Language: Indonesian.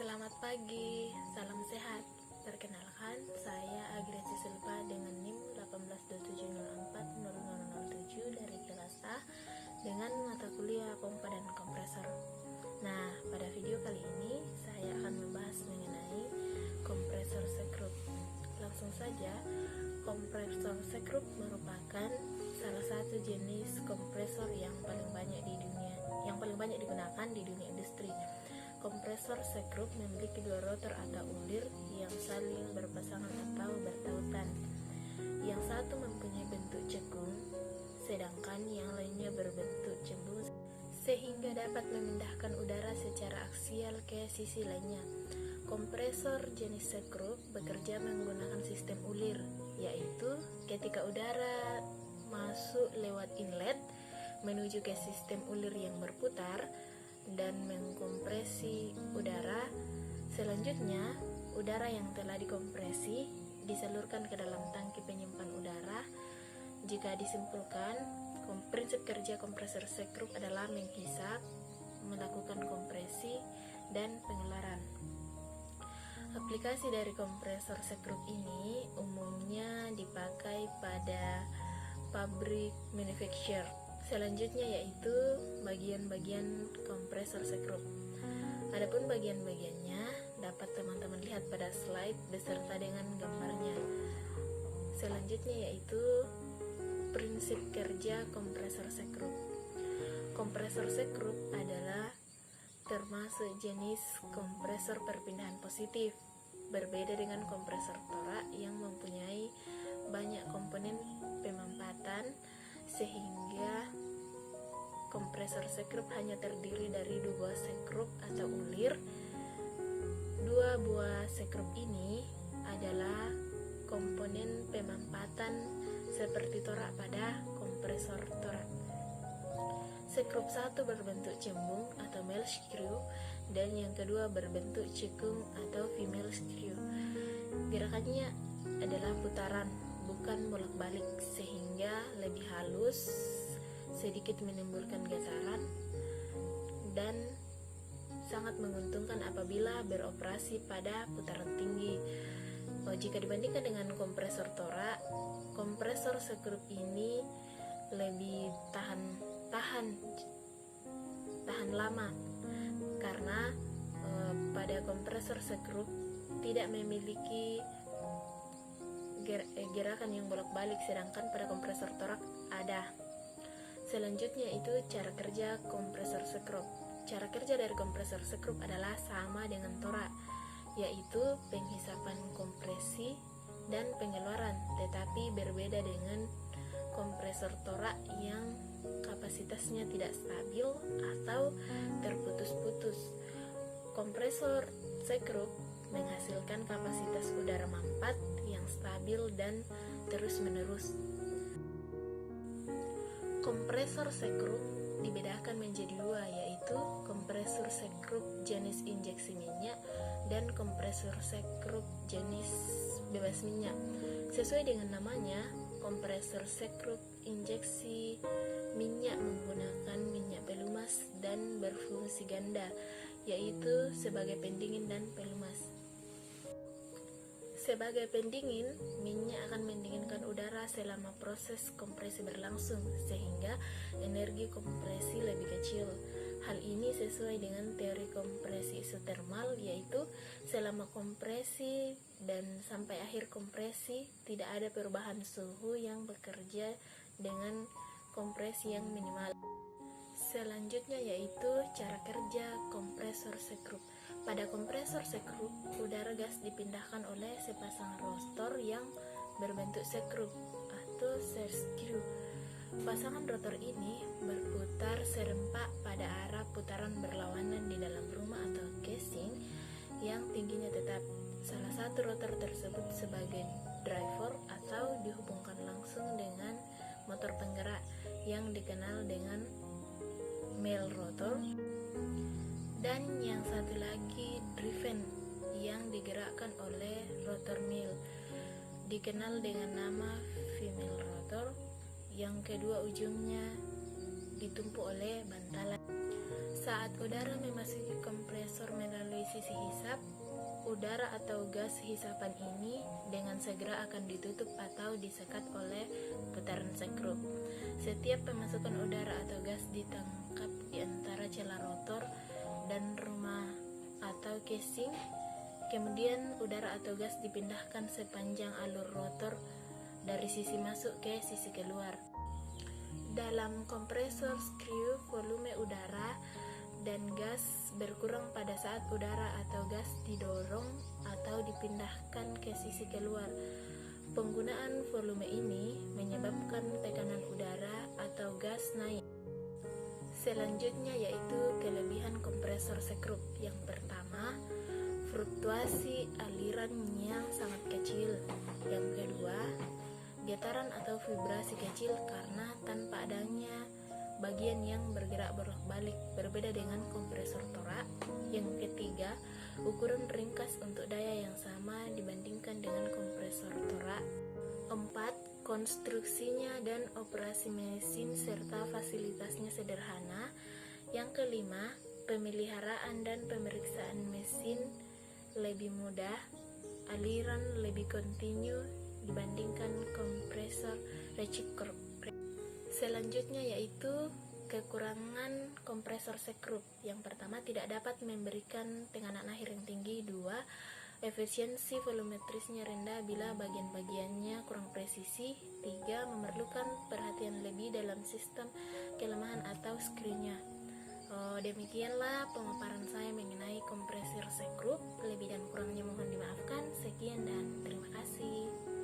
Selamat pagi, salam sehat. Perkenalkan, saya Agresi Silva dengan NIM 1827040007 dari kelas A dengan mata kuliah pompa dan kompresor. Nah, pada video kali ini saya akan membahas mengenai kompresor sekrup. Langsung saja, kompresor sekrup merupakan salah satu jenis kompresor yang paling banyak digunakan di dunia industri. Kompresor sekrup memiliki dua rotor atau ulir yang saling berpasangan atau bertautan. Yang satu mempunyai bentuk cekung, sedangkan yang lainnya berbentuk cembung sehingga dapat memindahkan udara secara aksial ke sisi lainnya. Kompresor jenis sekrup bekerja menggunakan sistem ulir, yaitu ketika udara masuk lewat inlet menuju ke sistem ulir yang berputar dan mengkompresi udara. Selanjutnya, udara yang telah dikompresi disalurkan ke dalam tangki penyimpan udara. Jika disimpulkan, prinsip kerja kompresor sekrup adalah menghisap, melakukan kompresi, dan pengeluaran. Aplikasi dari kompresor sekrup ini umumnya dipakai pada pabrik manufacture. Selanjutnya yaitu bagian-bagian kompresor sekrup. Adapun bagian-bagiannya dapat teman-teman lihat pada slide beserta dengan gambarnya. Selanjutnya yaitu prinsip kerja kompresor sekrup. Kompresor sekrup adalah termasuk jenis kompresor perpindahan positif, berbeda dengan kompresor torak yang mempunyai banyak komponen pemampatan, sehingga kompresor sekrup hanya terdiri dari dua buah sekrup atau ulir. Dua buah sekrup ini adalah komponen pemampatan seperti torak pada kompresor torak. Sekrup satu berbentuk cembung atau male screw dan yang kedua berbentuk cekung atau female screw. Gerakannya adalah putaran, bukan bolak-balik, sehingga lebih halus, sedikit menimbulkan getaran, dan sangat menguntungkan apabila beroperasi pada putaran tinggi. Jika dibandingkan dengan kompresor torak, kompresor sekrup ini lebih tahan lama karena pada kompresor sekrup tidak memiliki gerakan yang bolak-balik, sedangkan pada kompresor torak ada. Selanjutnya itu cara kerja kompresor sekrup. Cara kerja dari kompresor sekrup adalah sama dengan torak, yaitu penghisapan kompresi dan pengeluaran, tetapi berbeda dengan kompresor torak yang kapasitasnya tidak stabil atau terputus-putus. Kompresor sekrup menghasilkan kapasitas udara mampat yang stabil dan terus-menerus. Kompresor sekrup dibedakan menjadi dua, yaitu kompresor sekrup jenis injeksi minyak dan kompresor sekrup jenis bebas minyak. Sesuai dengan namanya, kompresor sekrup injeksi minyak menggunakan minyak pelumas dan berfungsi ganda, yaitu sebagai pendingin dan pelumas. Sebagai pendingin, minyak akan mendinginkan udara selama proses kompresi berlangsung, sehingga energi kompresi lebih kecil. Hal ini sesuai dengan teori kompresi isotermal, yaitu selama kompresi dan sampai akhir kompresi tidak ada perubahan suhu yang bekerja dengan kompresi yang minimal. Selanjutnya yaitu cara kerja kompresor sekrup. Pada kompresor sekrup, udara gas dipindahkan oleh sepasang rotor yang berbentuk sekrup atau screw. Pasangan rotor ini berputar serempak pada arah putaran berlawanan di dalam rumah atau casing yang tingginya tetap. Salah satu rotor tersebut sebagai driver atau dihubungkan langsung dengan motor penggerak yang dikenal dengan male rotor, dan yang satu lagi driven yang digerakkan oleh rotor male dikenal dengan nama female rotor. Yang kedua ujungnya ditumpuk oleh bantalan. Saat udara memasuki kompresor melalui sisi hisap, ditangkap, udara atau gas hisapan ini dengan segera akan ditutup atau disekat oleh putaran sekrup. Setiap pemasukan udara atau gas ditangkap di antara celah rotor dan rumah atau casing. Kemudian udara atau gas dipindahkan sepanjang alur rotor dari sisi masuk ke sisi keluar. Dalam kompresor screw, volume udara dan gas berkurang pada saat udara atau gas didorong atau dipindahkan ke sisi keluar. Penggunaan volume ini menyebabkan tekanan udara atau gas naik. Selanjutnya yaitu kelebihan kompresor sekrup. Yang pertama, fluktuasi aliran yang sangat kecil. Yang kedua, getaran atau vibrasi kecil karena tanpa adanya bagian yang bergerak bolak-balik, berbeda dengan kompresor torak. Yang ketiga, ukuran ringkas untuk daya yang sama dibandingkan dengan kompresor torak. 4. Konstruksinya dan operasi mesin serta fasilitasnya sederhana. Yang kelima, pemeliharaan dan pemeriksaan mesin lebih mudah, aliran lebih kontinu dibandingkan kompresor reciprocal. Selanjutnya yaitu kekurangan kompresor sekrup. Yang pertama, tidak dapat memberikan tekanan akhir yang tinggi. 2. Efisiensi volumetrisnya rendah bila bagian-bagiannya kurang presisi. 3. Memerlukan perhatian lebih dalam sistem kelemahan atau screw-nya. Demikianlah pemaparan saya mengenai kompresor sekrup. Lebih dan kurangnya mohon dimaafkan. Sekian dan terima kasih.